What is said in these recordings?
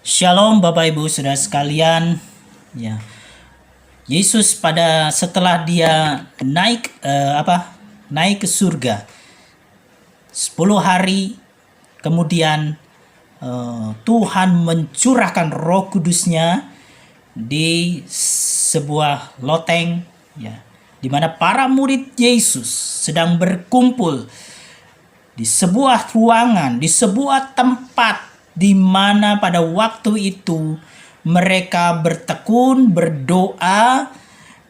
Shalom Bapak Ibu Saudara sekalian. Ya, Yesus setelah dia naik ke surga 10 hari kemudian Tuhan mencurahkan Roh Kudusnya di sebuah loteng, ya, di mana para murid Yesus sedang berkumpul di sebuah ruangan, di sebuah tempat di mana pada waktu itu mereka bertekun, berdoa,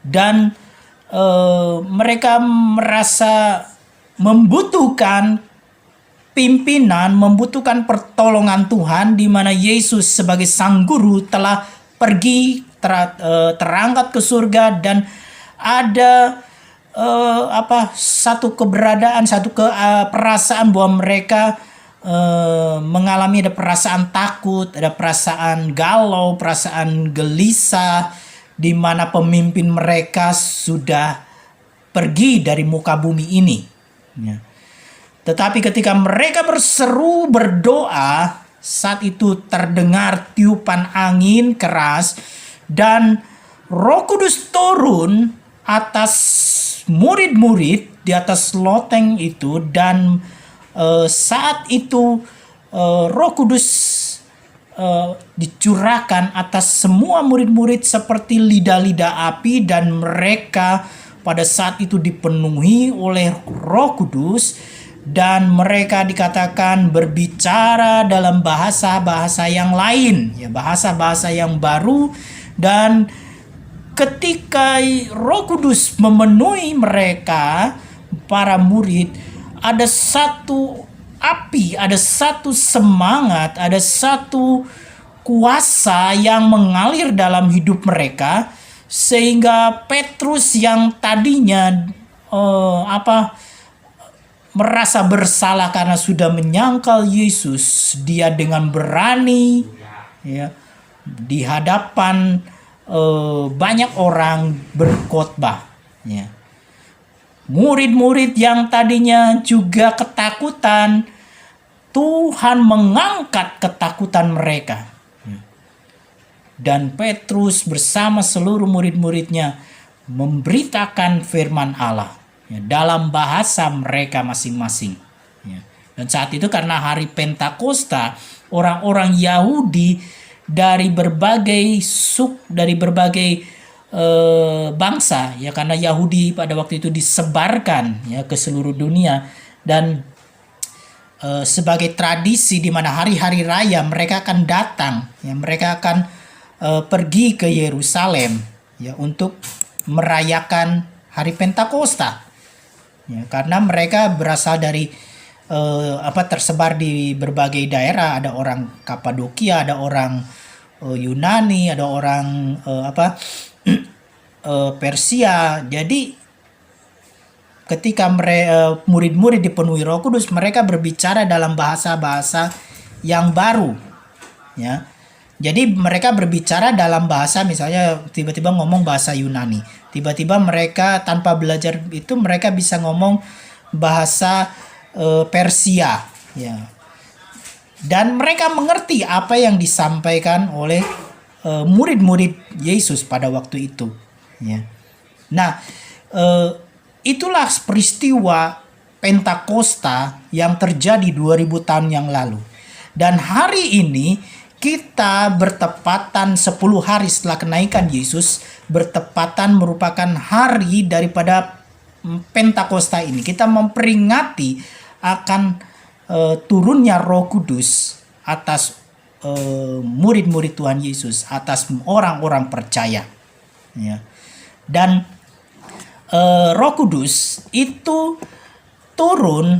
dan mereka merasa membutuhkan pimpinan, membutuhkan pertolongan Tuhan, di mana Yesus sebagai sang guru telah pergi terangkat ke surga, dan ada satu keberadaan, perasaan bahwa mereka mengalami ada perasaan takut, ada perasaan galau, perasaan gelisah, di mana pemimpin mereka sudah pergi dari muka bumi ini. Ya. Tetapi ketika mereka berseru berdoa, saat itu terdengar tiupan angin keras dan Roh Kudus turun atas murid-murid di atas loteng itu, dan saat itu Roh Kudus dicurahkan atas semua murid-murid seperti lidah-lidah api, dan mereka pada saat itu dipenuhi oleh Roh Kudus, dan mereka dikatakan berbicara dalam bahasa-bahasa yang lain, ya, bahasa-bahasa yang baru. Dan ketika Roh Kudus memenuhi mereka, para murid, ada satu api, ada satu semangat, ada satu kuasa yang mengalir dalam hidup mereka, sehingga Petrus yang tadinya merasa bersalah karena sudah menyangkal Yesus, dia dengan berani, ya, di hadapan banyak orang berkhotbah, ya. Murid-murid yang tadinya juga ketakutan, Tuhan mengangkat ketakutan mereka. Dan Petrus bersama seluruh murid-muridnya memberitakan firman Allah, ya, dalam bahasa mereka masing-masing. Ya. Dan saat itu karena hari Pentakosta, orang-orang Yahudi dari berbagai bangsa, ya, karena Yahudi pada waktu itu disebarkan, ya, ke seluruh dunia, dan sebagai tradisi di mana hari-hari raya mereka akan datang, ya, mereka akan pergi ke Yerusalem, ya, untuk merayakan hari Pentakosta, ya, karena mereka berasal dari tersebar di berbagai daerah. Ada orang Kapadokia, ada orang Yunani, ada orang Persia. Jadi ketika murid-murid dipenuhi Roh Kudus, mereka berbicara dalam bahasa-bahasa yang baru, ya. Jadi mereka berbicara dalam bahasa, misalnya tiba-tiba ngomong bahasa Yunani, tiba-tiba mereka tanpa belajar itu mereka bisa ngomong bahasa Persia, ya. Dan mereka mengerti apa yang disampaikan oleh murid-murid Yesus pada waktu itu, ya. Nah, itulah peristiwa Pentakosta yang terjadi 2000 tahun yang lalu. Dan hari ini kita bertepatan 10 hari setelah kenaikan Yesus, bertepatan merupakan hari daripada Pentakosta ini. Kita memperingati akan turunnya Roh Kudus atas murid-murid Tuhan Yesus, atas orang-orang percaya, ya. Dan Roh Kudus itu turun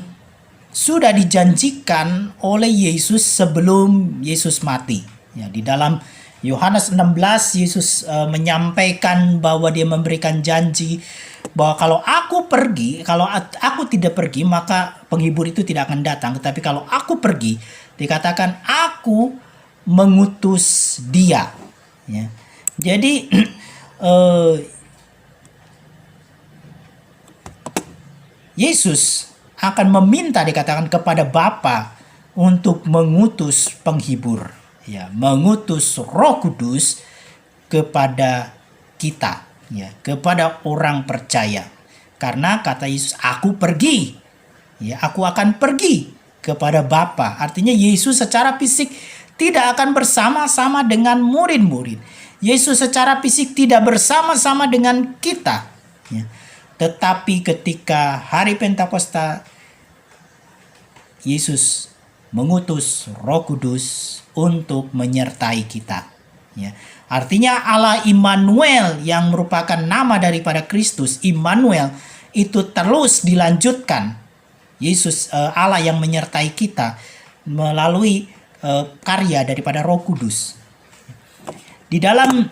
sudah dijanjikan oleh Yesus sebelum Yesus mati, ya. Di dalam Yohanes 16 Yesus menyampaikan bahwa dia memberikan janji bahwa kalau aku tidak pergi, maka penghibur itu tidak akan datang. Tetapi kalau aku pergi, dikatakan aku mengutus dia, ya. Jadi Yesus akan meminta, dikatakan, kepada Bapa untuk mengutus penghibur, ya, mengutus Roh Kudus kepada kita, ya, kepada orang percaya. Karena kata Yesus, aku pergi, ya, aku akan pergi kepada Bapa. Artinya Yesus secara fisik tidak akan bersama-sama dengan murid-murid. Yesus secara fisik tidak bersama-sama dengan kita, ya. Tetapi ketika hari Pentakosta, Yesus mengutus Roh Kudus untuk menyertai kita, ya. Artinya Allah Immanuel yang merupakan nama daripada Kristus, Immanuel, itu terus dilanjutkan. Yesus, Allah yang menyertai kita melalui karya daripada Roh Kudus. Di dalam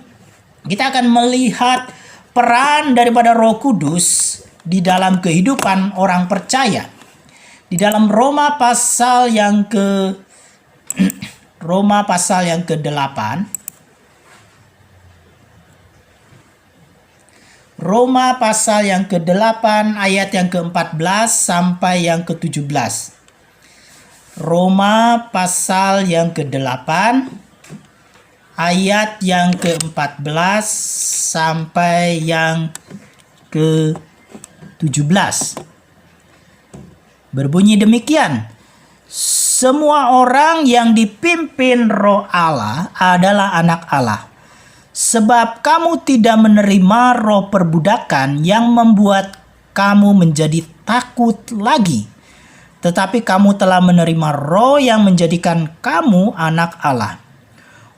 kita akan melihat peran daripada Roh Kudus di dalam kehidupan orang percaya. Di dalam Roma pasal yang ke-8, Roma pasal yang ke-8 ayat yang ke-14 sampai yang ke-17. Roma pasal yang ke-8 ayat yang ke-14 sampai yang ke-17. Berbunyi demikian. Semua orang yang dipimpin Roh Allah adalah anak Allah. Sebab kamu tidak menerima roh perbudakan yang membuat kamu menjadi takut lagi. Tetapi kamu telah menerima roh yang menjadikan kamu anak Allah.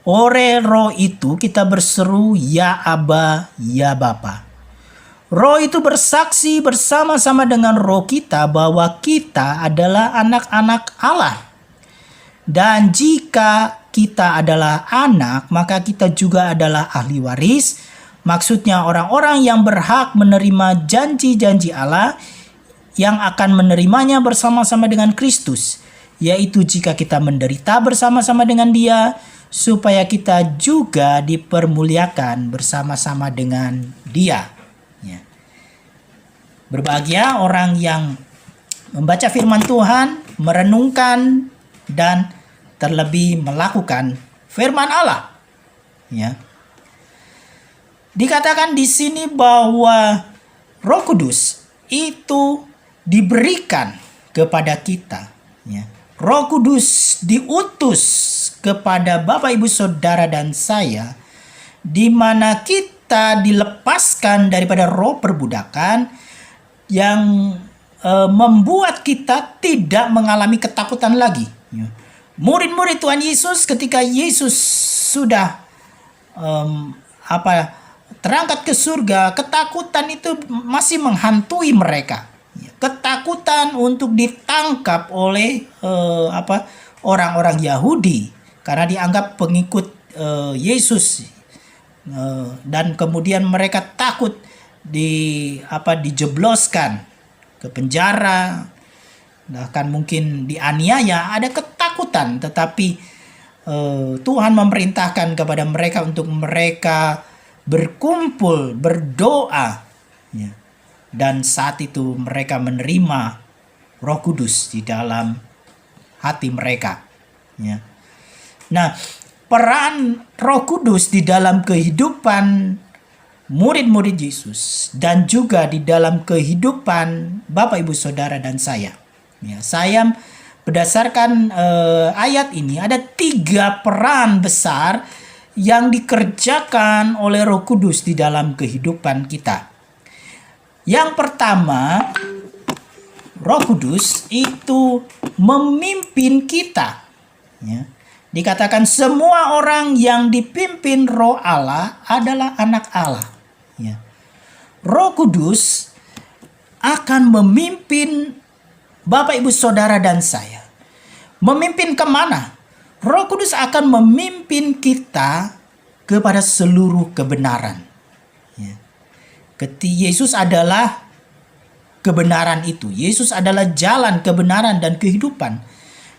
Oleh roh itu kita berseru, ya Aba, ya Bapa. Roh itu bersaksi bersama-sama dengan roh kita bahwa kita adalah anak-anak Allah. Dan jika kita adalah anak, maka kita juga adalah ahli waris. Maksudnya orang-orang yang berhak menerima janji-janji Allah yang akan menerimanya bersama-sama dengan Kristus. Yaitu jika kita menderita bersama-sama dengan Dia, supaya kita juga dipermuliakan bersama-sama dengan Dia. Ya. Berbahagia orang yang membaca firman Tuhan, merenungkan, dan terlebih melakukan firman Allah. Ya. Dikatakan di sini bahwa Roh Kudus itu diberikan kepada kita. Ya. Roh Kudus diutus kepada Bapak, Ibu, Saudara, dan saya, di mana kita dilepaskan daripada roh perbudakan yang membuat kita tidak mengalami ketakutan lagi. Ya. Murid-murid Tuhan Yesus ketika Yesus sudah terangkat ke surga, ketakutan itu masih menghantui mereka. Ketakutan untuk ditangkap oleh orang-orang Yahudi karena dianggap pengikut Yesus, dan kemudian mereka takut dijebloskan ke penjara, bahkan mungkin dianiaya. Ada ketakutan, tetapi Tuhan memerintahkan kepada mereka untuk mereka berkumpul, berdoa, ya. Dan saat itu mereka menerima Roh Kudus di dalam hati mereka, ya. Nah, peran Roh Kudus di dalam kehidupan murid-murid Yesus dan juga di dalam kehidupan Bapak, Ibu, Saudara, dan saya. Ya, saya berdasarkan ayat ini ada 3 peran besar yang dikerjakan oleh Roh Kudus di dalam kehidupan kita. Yang pertama, Roh Kudus itu memimpin kita. Ya. Dikatakan semua orang yang dipimpin Roh Allah adalah anak Allah. Ya. Roh Kudus akan memimpin Bapak, Ibu, Saudara, dan saya. Memimpin kemana? Roh Kudus akan memimpin kita kepada seluruh kebenaran. Ya. Yesus adalah kebenaran itu. Yesus adalah jalan, kebenaran, dan kehidupan.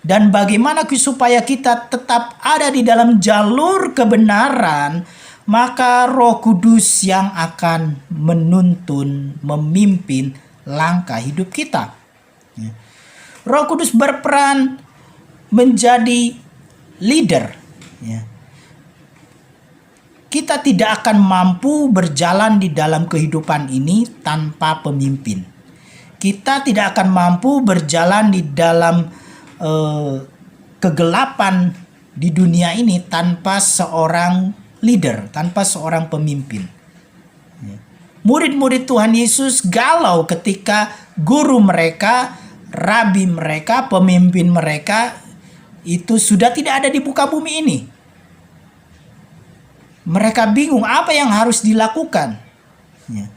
Dan bagaimana supaya kita tetap ada di dalam jalur kebenaran, maka Roh Kudus yang akan menuntun, memimpin langkah hidup kita. Ya. Roh Kudus berperan menjadi leader, Ya. Kita tidak akan mampu berjalan di dalam kehidupan ini tanpa pemimpin. Kita tidak akan mampu berjalan di dalam kegelapan di dunia ini tanpa seorang leader, tanpa seorang pemimpin. Murid-murid Tuhan Yesus galau ketika guru mereka, rabi mereka, pemimpin mereka itu sudah tidak ada di muka bumi ini. Mereka bingung apa yang harus dilakukan. Ya.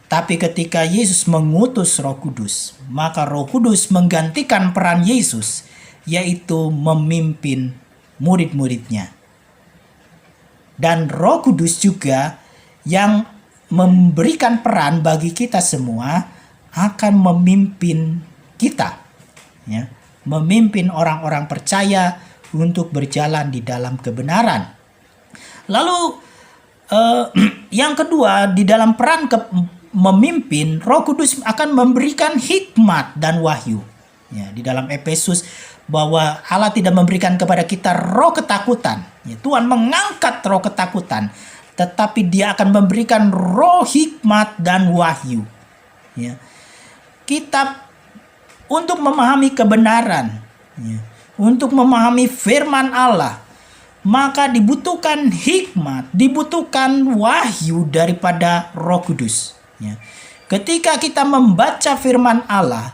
Tapi ketika Yesus mengutus Roh Kudus, maka Roh Kudus menggantikan peran Yesus, yaitu memimpin murid-muridnya. Dan Roh Kudus juga yang memberikan peran bagi kita semua akan memimpin kita. Ya. Memimpin orang-orang percaya untuk berjalan di dalam kebenaran. Lalu yang kedua, di dalam peran memimpin, Roh Kudus akan memberikan hikmat dan wahyu. Ya, di dalam Efesus bahwa Allah tidak memberikan kepada kita roh ketakutan. Ya, Tuhan mengangkat roh ketakutan, tetapi Dia akan memberikan roh hikmat dan wahyu. Ya. Kita untuk memahami kebenaran, ya, untuk memahami firman Allah, maka dibutuhkan hikmat, dibutuhkan wahyu daripada Roh Kudus. Ya. Ketika kita membaca firman Allah,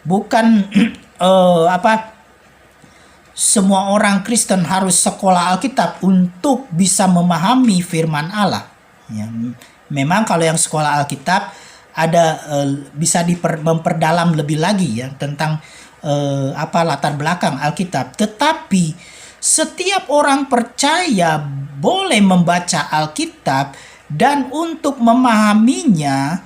bukan semua orang Kristen harus sekolah Alkitab untuk bisa memahami firman Allah. Ya. Memang kalau yang sekolah Alkitab ada bisa memperdalam lebih lagi ya tentang latar belakang Alkitab. Tetapi setiap orang percaya boleh membaca Alkitab, dan untuk memahaminya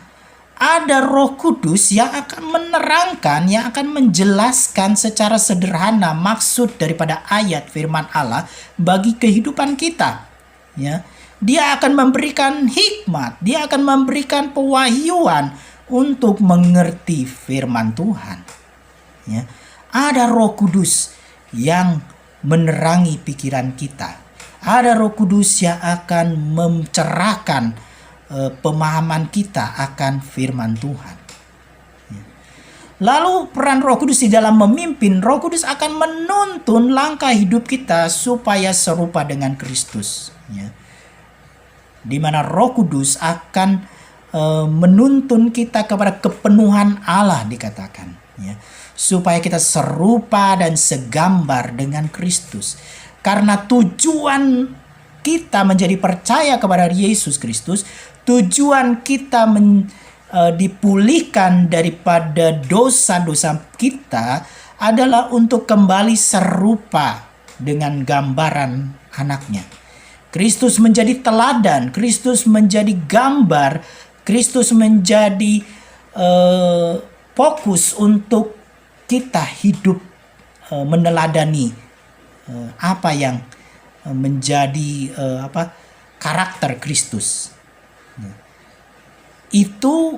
ada Roh Kudus yang akan menerangkan, yang akan menjelaskan secara sederhana maksud daripada ayat firman Allah bagi kehidupan kita. Ya, Dia akan memberikan hikmat, Dia akan memberikan pewahyuan untuk mengerti firman Tuhan. Ya, ada Roh Kudus yang menerangi pikiran kita. Ada Roh Kudus yang akan mencerahkan pemahaman kita akan firman Tuhan. Lalu peran Roh Kudus di dalam memimpin, Roh Kudus akan menuntun langkah hidup kita supaya serupa dengan Kristus. Ya. Di mana Roh Kudus akan menuntun kita kepada kepenuhan Allah dikatakan. Ya. Supaya kita serupa dan segambar dengan Kristus. Karena tujuan kita menjadi percaya kepada Yesus Kristus, tujuan kita dipulihkan daripada dosa-dosa kita adalah untuk kembali serupa dengan gambaran anaknya. Kristus menjadi teladan, Kristus menjadi gambar, Kristus menjadi fokus untuk kita hidup meneladani apa yang menjadi karakter Kristus. Itu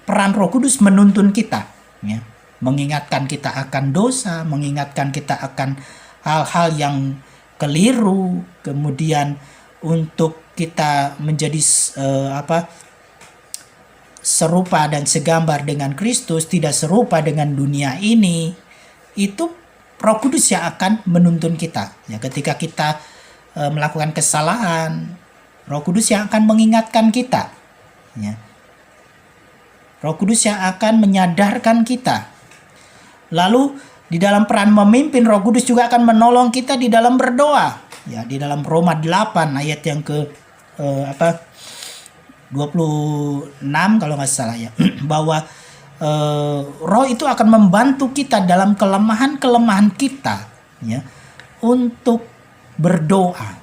peran Roh Kudus menuntun kita, ya, mengingatkan kita akan dosa, mengingatkan kita akan hal-hal yang keliru, kemudian untuk kita menjadi serupa dan segambar dengan Kristus, tidak serupa dengan dunia ini. Itu Roh Kudus yang akan menuntun kita. Ya, ketika kita melakukan kesalahan, Roh Kudus yang akan mengingatkan kita. Ya. Roh Kudus yang akan menyadarkan kita. Lalu di dalam peran memimpin, Roh Kudus juga akan menolong kita di dalam berdoa. Ya, di dalam Roma 8 ayat yang ke 26 kalau nggak salah ya, bahwa Roh itu akan membantu kita dalam kelemahan-kelemahan kita, ya, untuk berdoa.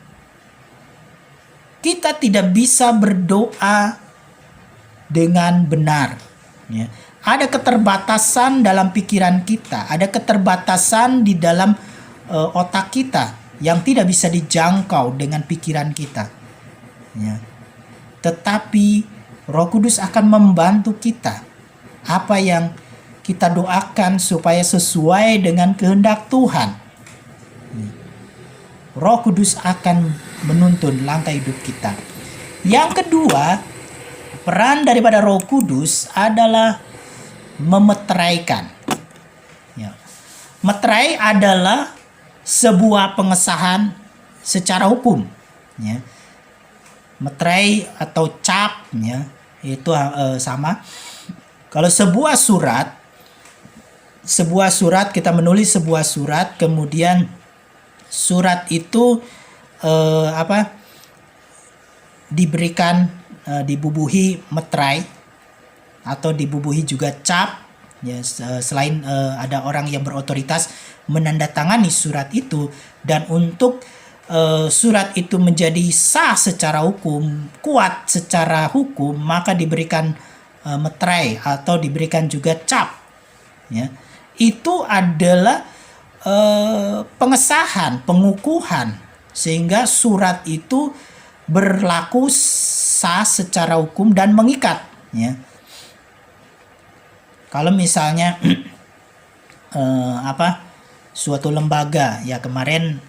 Kita tidak bisa berdoa dengan benar, ya. Ada keterbatasan dalam pikiran kita, ada keterbatasan di dalam otak kita yang tidak bisa dijangkau dengan pikiran kita, ya. Tetapi Roh Kudus akan membantu kita. Apa yang kita doakan supaya sesuai dengan kehendak Tuhan. Roh Kudus akan menuntun langkah hidup kita. Yang kedua, peran daripada Roh Kudus adalah memeteraikan. Ya. Meterai adalah sebuah pengesahan secara hukum. Ya. Meterai atau cap, ya, itu sama. Kalau sebuah surat kita menulis sebuah surat, kemudian surat itu diberikan dibubuhi meterai atau dibubuhi juga cap, ya, selain ada orang yang berotoritas menandatangani surat itu, dan untuk surat itu menjadi sah secara hukum, kuat secara hukum, maka diberikan meterai atau diberikan juga cap, ya. Itu adalah pengesahan, pengukuhan, sehingga surat itu berlaku sah secara hukum dan mengikat, ya. Kalau misalnya suatu lembaga, ya, kemarin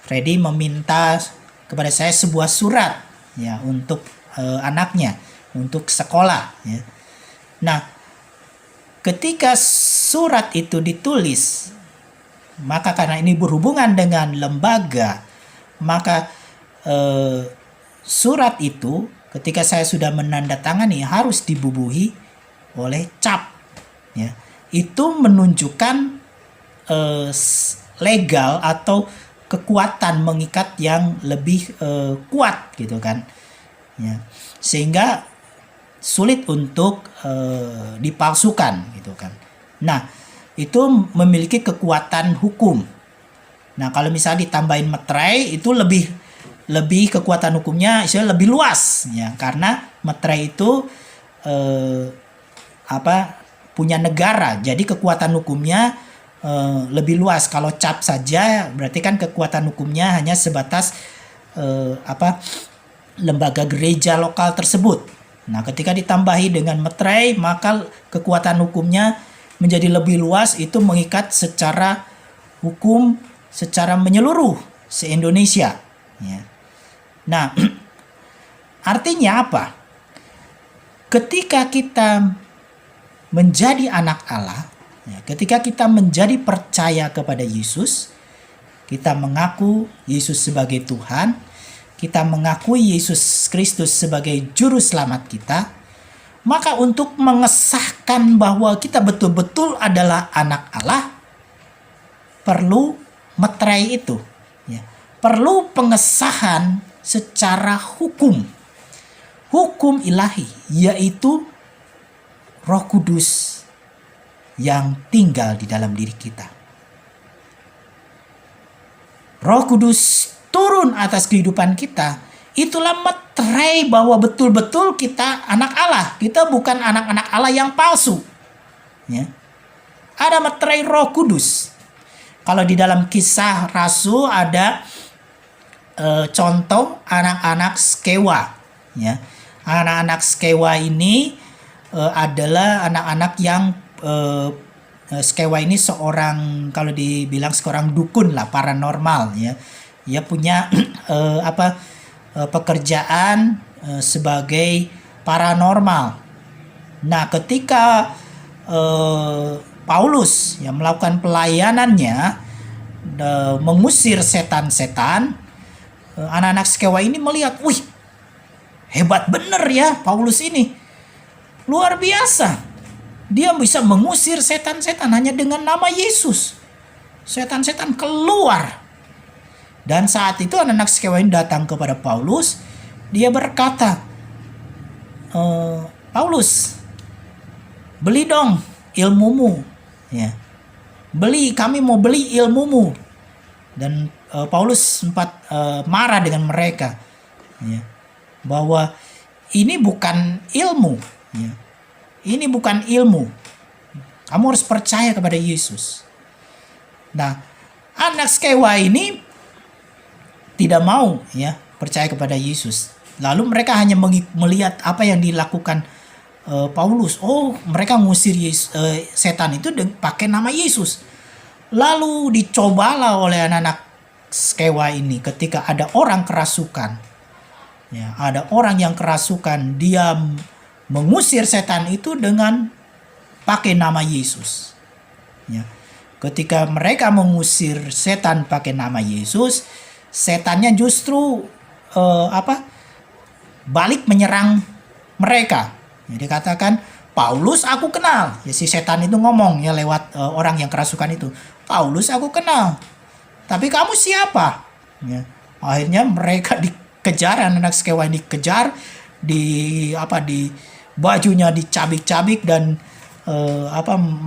Freddy meminta kepada saya sebuah surat, ya, untuk anaknya, untuk sekolah, ya. Nah, ketika surat itu ditulis, maka karena ini berhubungan dengan lembaga, maka surat itu ketika saya sudah menandatangani harus dibubuhi oleh cap, ya. Itu menunjukkan legal atau kekuatan mengikat yang lebih kuat, gitu kan, ya, sehingga sulit untuk dipalsukan, gitu kan. Nah, itu memiliki kekuatan hukum. Nah, kalau misalnya ditambahin meterai, itu lebih kekuatan hukumnya istilahnya lebih luas, ya, karena meterai itu punya negara, jadi kekuatan hukumnya lebih luas. Kalau cap saja berarti kan kekuatan hukumnya hanya sebatas lembaga gereja lokal tersebut. Nah, ketika ditambahi dengan meterai, maka kekuatan hukumnya menjadi lebih luas, itu mengikat secara hukum secara menyeluruh se-Indonesia, ya. Nah, artinya apa? Ketika kita menjadi anak Allah, ya, ketika kita menjadi percaya kepada Yesus, kita mengaku Yesus sebagai Tuhan, kita mengakui Yesus Kristus sebagai juru selamat kita, maka untuk mengesahkan bahwa kita betul-betul adalah anak Allah, perlu meterai itu, ya. Perlu pengesahan secara hukum ilahi, yaitu Roh Kudus yang tinggal di dalam diri kita. Roh Kudus turun atas kehidupan kita. Itulah meterai bahwa betul-betul kita anak Allah. Kita bukan anak-anak Allah yang palsu, ya. Ada meterai Roh Kudus. Kalau di dalam Kisah Rasul ada contoh anak-anak Skewa, ya. Anak-anak Skewa ini adalah anak-anak yang Skewa ini seorang, kalau dibilang seorang dukun lah, paranormal, ya. Dia punya pekerjaan sebagai paranormal. Nah, ketika Paulus yang melakukan pelayanannya mengusir setan-setan, anak-anak Skewa ini melihat, wih, hebat bener ya Paulus ini, luar biasa, dia bisa mengusir setan-setan hanya dengan nama Yesus. Setan-setan keluar. Dan saat itu anak-anak Skewa ini datang kepada Paulus. Dia berkata, Paulus, beli dong ilmumu, ya. Kami mau beli ilmumu. Dan Paulus sempat marah dengan mereka, ya, bahwa ini bukan ilmu, ya. Ini bukan ilmu. Kamu harus percaya kepada Yesus. Nah, anak Skewa ini tidak mau, ya, percaya kepada Yesus. Lalu mereka hanya melihat apa yang dilakukan Paulus. Oh, mereka ngusir setan itu pakai nama Yesus. Lalu dicobalah oleh anak-anak Skewa ini ketika ada orang kerasukan. Ya, ada orang yang kerasukan, dia mengusir setan itu dengan pakai nama Yesus. Ya. Ketika mereka mengusir setan pakai nama Yesus, setannya justru balik menyerang mereka. Jadi katakan, Paulus aku kenal. Ya, si setan itu ngomong ya lewat orang yang kerasukan itu. Paulus aku kenal. Tapi kamu siapa? Ya. Akhirnya mereka dikejar, anak Skewa ini dikejar, di bajunya dicabik-cabik dan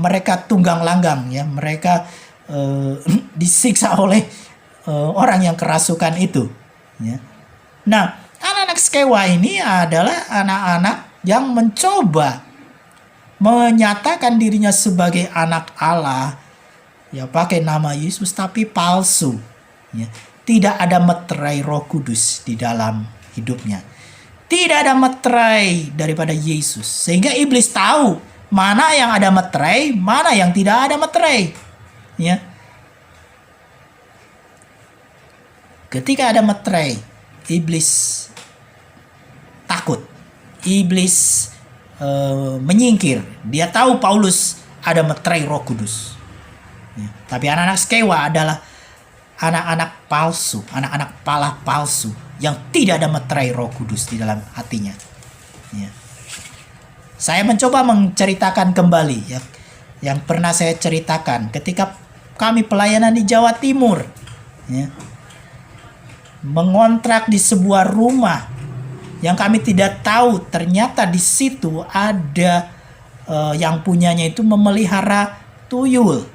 mereka tunggang langgang ya. Mereka disiksa oleh orang yang kerasukan itu. Ya. Nah, anak-anak Skewa ini adalah anak-anak yang mencoba menyatakan dirinya sebagai anak Allah. Ya, pakai nama Yesus tapi palsu. Ya. Tidak ada meterai Roh Kudus di dalam hidupnya. Tidak ada meterai daripada Yesus. Sehingga iblis tahu mana yang ada meterai, mana yang tidak ada meterai. Ya. Ketika ada meterai, iblis takut. Iblis menyingkir. Dia tahu Paulus ada meterai Roh Kudus. Ya. Tapi anak-anak Skewa adalah anak-anak palsu, anak-anak pala palsu yang tidak ada meterai Roh Kudus di dalam hatinya. Ya. Saya mencoba menceritakan kembali ya, yang pernah saya ceritakan ketika kami pelayanan di Jawa Timur, ya, mengontrak di sebuah rumah yang kami tidak tahu ternyata di situ ada yang punyanya itu memelihara tuyul.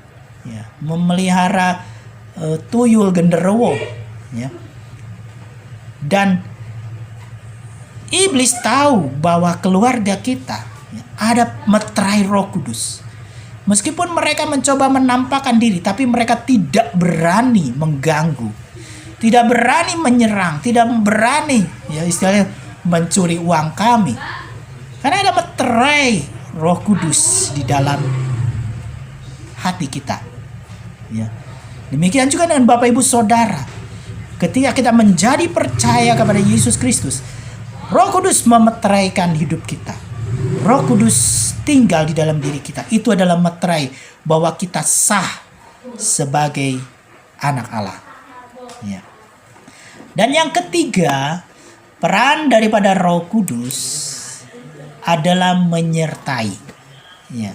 Ya, memelihara tuyul genderuwo, ya. Dan iblis tahu bahwa keluarga kita ya, ada meterai Roh Kudus. Meskipun mereka mencoba menampakkan diri, tapi mereka tidak berani mengganggu, tidak berani menyerang, tidak berani ya istilahnya mencuri uang kami, karena ada meterai Roh Kudus di dalam hati kita. Ya. Demikian juga dengan Bapak Ibu Saudara. Ketika kita menjadi percaya kepada Yesus Kristus, Roh Kudus memeteraikan hidup kita. Roh Kudus tinggal di dalam diri kita. Itu adalah meterai bahwa kita sah sebagai anak Allah. Ya. Dan yang ketiga, peran daripada Roh Kudus adalah menyertai. Ya.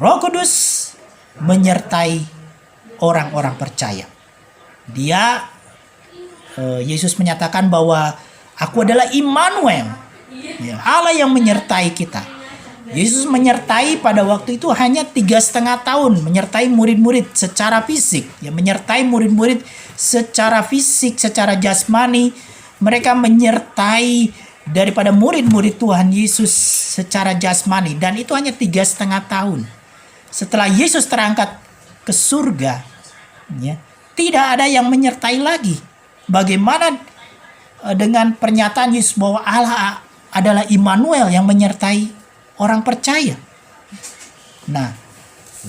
Roh Kudus menyertai orang-orang percaya. Yesus menyatakan bahwa aku adalah Immanuel, ya, Allah yang menyertai kita. Yesus menyertai pada waktu itu hanya 3,5 tahun, menyertai murid-murid secara fisik, ya, menyertai murid-murid secara fisik, secara jasmani. Mereka menyertai daripada murid-murid Tuhan Yesus secara jasmani, dan itu hanya 3,5 tahun. Setelah Yesus terangkat ke surga, ya, tidak ada yang menyertai lagi. Bagaimana dengan pernyataan Yesus bahwa Allah adalah Immanuel yang menyertai orang percaya? Nah,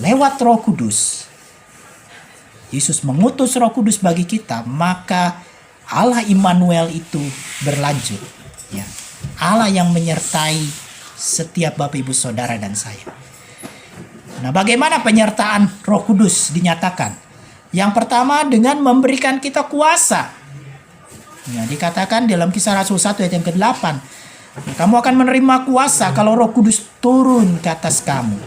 lewat Roh Kudus, Yesus mengutus Roh Kudus bagi kita, maka Allah Immanuel itu berlanjut. Ya, Allah yang menyertai setiap Bapak Ibu Saudara dan saya. Nah, bagaimana penyertaan Roh Kudus dinyatakan? Yang pertama dengan memberikan kita kuasa. Ya, dikatakan dalam Kisah Rasul 1 ayat yang ke-8. Kamu akan menerima kuasa kalau Roh Kudus turun ke atas kamu.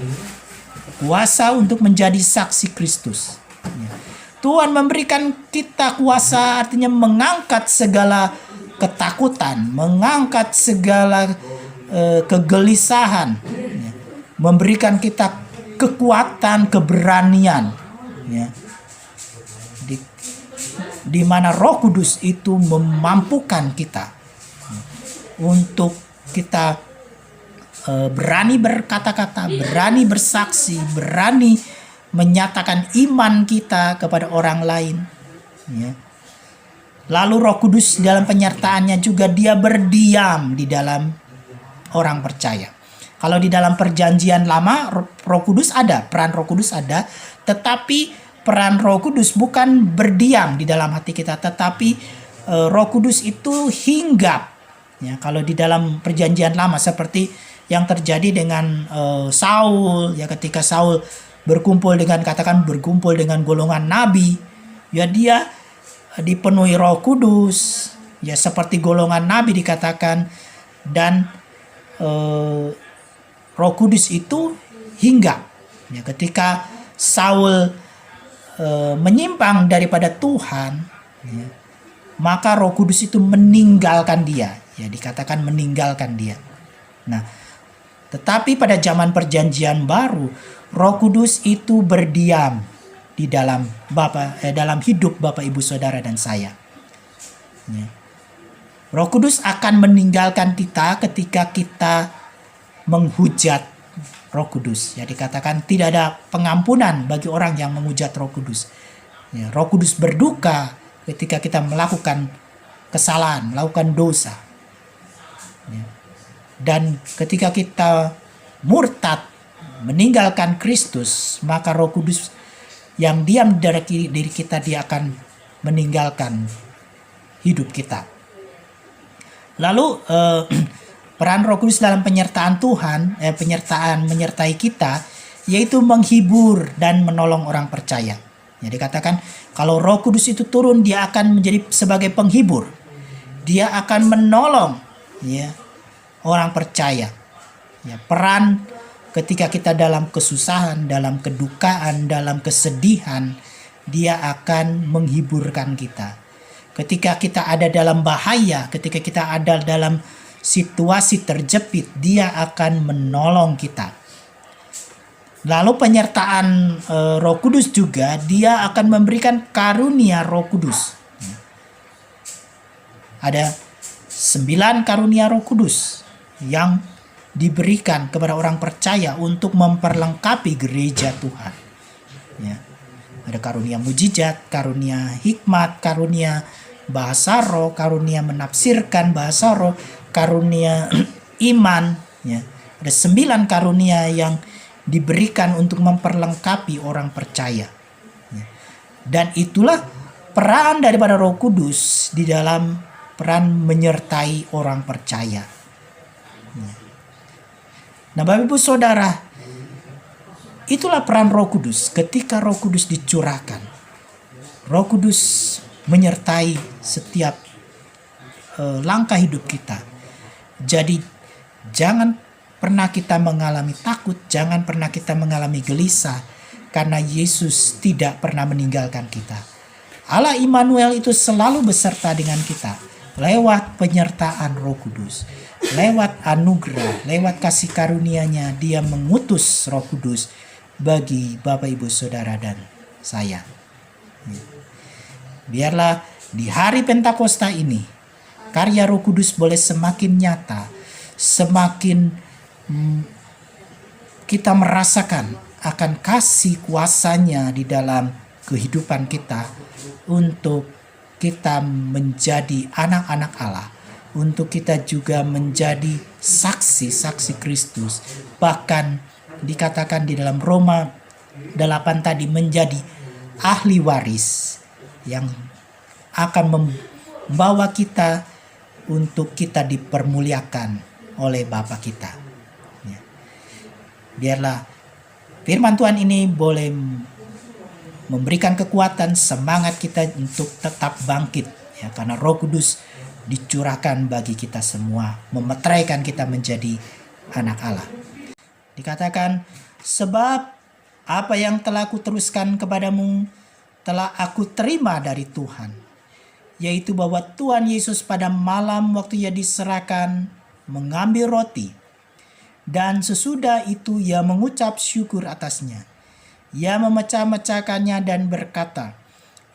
Kuasa untuk menjadi saksi Kristus. Ya. Tuhan memberikan kita kuasa, artinya mengangkat segala ketakutan, mengangkat segala kegelisahan. Ya. Memberikan kita kekuatan, keberanian, ya, di mana Roh Kudus itu memampukan kita untuk kita berani berkata-kata, berani bersaksi, berani menyatakan iman kita kepada orang lain. Ya. Lalu Roh Kudus dalam penyertaannya juga dia berdiam di dalam orang percaya. Kalau di dalam perjanjian lama Roh Kudus ada, peran Roh Kudus ada, Tetapi peran Roh Kudus bukan berdiam di dalam hati kita, tetapi Roh Kudus itu hinggap. Ya, kalau di dalam Perjanjian Lama seperti yang terjadi dengan Saul, ya ketika Saul berkumpul dengan golongan nabi, ya dia dipenuhi Roh Kudus, ya seperti golongan nabi dikatakan, dan Roh Kudus itu hinggap. Ya, ketika Saul menyimpang daripada Tuhan, ya, maka Roh Kudus itu meninggalkan dia. Ya, dikatakan meninggalkan dia. Nah, tetapi pada zaman Perjanjian Baru, Roh Kudus itu berdiam di dalam dalam hidup Bapak Ibu Saudara dan saya. Ya. Roh Kudus akan meninggalkan kita ketika kita menghujat Roh Kudus. Ya, dikatakan tidak ada pengampunan bagi orang yang menghujat Roh Kudus. Ya, Roh Kudus berduka ketika kita melakukan kesalahan, melakukan dosa. Ya. Dan ketika kita murtad, meninggalkan Kristus, maka Roh Kudus yang diam dari diri kita, dia akan meninggalkan hidup kita. Lalu peran Roh Kudus dalam penyertaan Tuhan, menyertai kita, yaitu menghibur dan menolong orang percaya. Ya, dikatakan kalau Roh Kudus itu turun, dia akan menjadi sebagai penghibur. Dia akan menolong, ya, orang percaya. Ya, peran ketika kita dalam kesusahan, dalam kedukaan, dalam kesedihan, dia akan menghiburkan kita. Ketika kita ada dalam bahaya, ketika kita ada dalam situasi terjepit, dia akan menolong kita. Lalu penyertaan Roh Kudus juga, dia akan memberikan karunia Roh Kudus. Ada 9 karunia Roh Kudus yang diberikan kepada orang percaya untuk memperlengkapi gereja Tuhan. Ya. Ada karunia mujizat, karunia hikmat, karunia bahasa roh, karunia menafsirkan bahasa roh, karunia iman. Ya. Ada 9 karunia yang diberikan untuk memperlengkapi orang percaya. Ya. Dan itulah peran daripada Roh Kudus di dalam peran menyertai orang percaya. Nah, Bapak Ibu Saudara, itulah peran Roh Kudus ketika Roh Kudus dicurahkan. Roh Kudus menyertai setiap langkah hidup kita. Jadi jangan pernah kita mengalami takut, jangan pernah kita mengalami gelisah, karena Yesus tidak pernah meninggalkan kita. Allah Immanuel itu selalu beserta dengan kita lewat penyertaan Roh Kudus. Lewat anugerah, lewat kasih karunia-Nya, dia mengutus Roh Kudus bagi Bapak Ibu Saudara dan saya. Biarlah di hari Pentakosta ini, karya Roh Kudus boleh semakin nyata, semakin kita merasakan akan kasih kuasa-Nya di dalam kehidupan kita, untuk kita menjadi anak-anak Allah, untuk kita juga menjadi saksi-saksi Kristus. Bahkan dikatakan di dalam Roma 8 tadi, menjadi ahli waris yang akan membawa kita untuk kita dipermuliakan oleh Bapa kita. Ya. Biarlah firman Tuhan ini boleh memberikan kekuatan, semangat kita untuk tetap bangkit, ya, karena Roh Kudus dicurahkan bagi kita semua, memeteraikan kita menjadi anak Allah. Dikatakan, sebab apa yang telah aku teruskan kepadamu telah aku terima dari Tuhan, yaitu bahwa Tuhan Yesus pada malam waktu ia diserahkan mengambil roti, dan sesudah itu ia mengucap syukur atasnya. Ia memecah-mecahkannya dan berkata,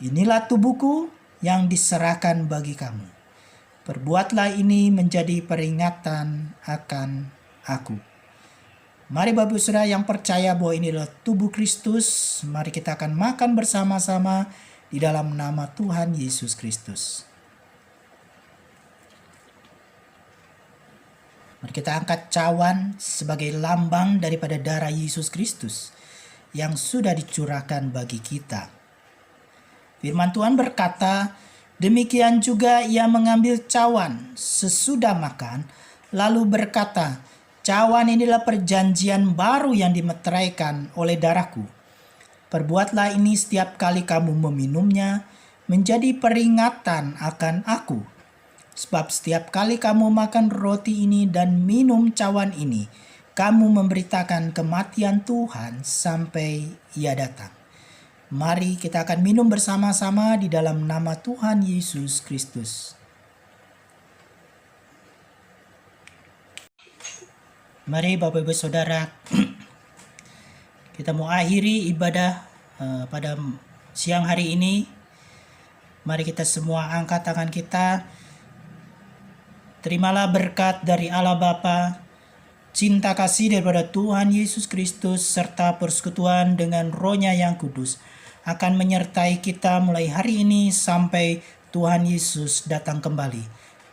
inilah tubuhku yang diserahkan bagi kamu. Perbuatlah ini menjadi peringatan akan aku. Mari Bapak Saudara yang percaya bahwa ini adalah tubuh Kristus, mari kita akan makan bersama-sama di dalam nama Tuhan Yesus Kristus. Mari kita angkat cawan sebagai lambang daripada darah Yesus Kristus yang sudah dicurahkan bagi kita. Firman Tuhan berkata, demikian juga ia mengambil cawan sesudah makan, lalu berkata, cawan inilah perjanjian baru yang dimeteraikan oleh darahku. Perbuatlah ini setiap kali kamu meminumnya, menjadi peringatan akan aku. Sebab setiap kali kamu makan roti ini dan minum cawan ini, kamu memberitakan kematian Tuhan sampai ia datang. Mari kita akan minum bersama-sama di dalam nama Tuhan Yesus Kristus. Mari Bapak Ibu Saudara, kita mau akhiri ibadah pada siang hari ini. Mari kita semua angkat tangan kita. Terimalah berkat dari Allah Bapa, cinta kasih daripada Tuhan Yesus Kristus, serta persekutuan dengan Roh-Nya yang kudus akan menyertai kita mulai hari ini sampai Tuhan Yesus datang kembali.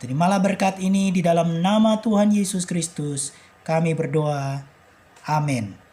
Terimalah berkat ini di dalam nama Tuhan Yesus Kristus. Kami berdoa. Amin.